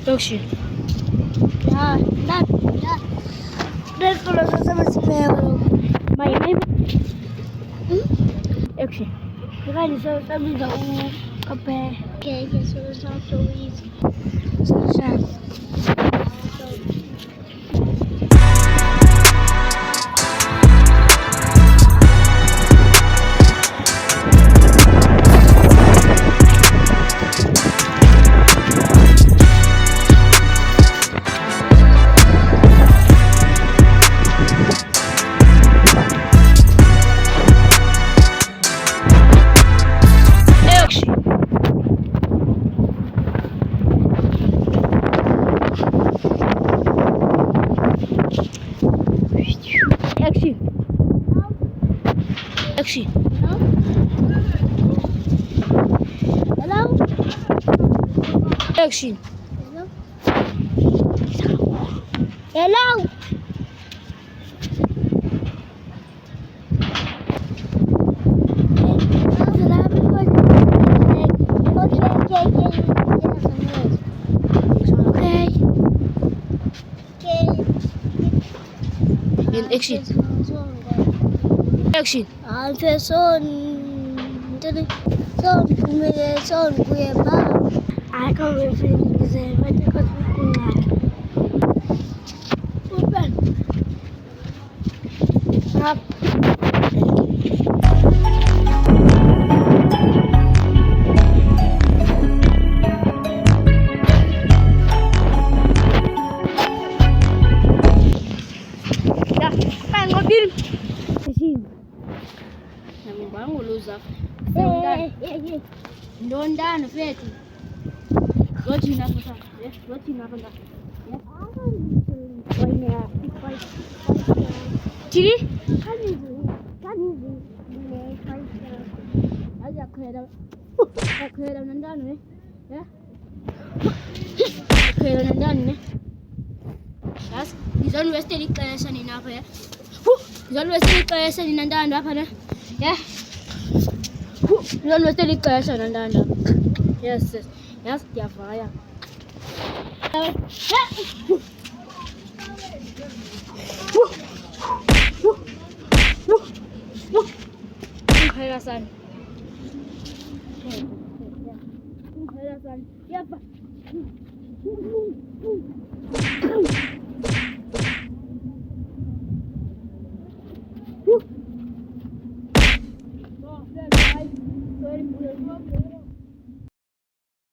역시. 야, 내 걸로 써보세요. 마이. 역시. 내가 있어 써보자. 카페. 오케이, 계속 써보자. 자. 역시. Hello? 역시. Hello? Yan, exit. Exit. Son kuya Ako film kasi pwede ko kumain. Uban. Hap. Ya, kan mobil. Sini. Namu bangu luza. Ndondana feti. Zote inapata. Zote inapata. Chiri? Aja kwera ndani ne? Kwera ndani ne? Sasa izoni weste likayasha nini hapa ya? Izoni weste likayasha nini ndani hapa ne? Ya. Izoni weste likayasha ndani hapa. Yes. Yes, ya faya. Kherasan. Kherasan. Ya, Pak.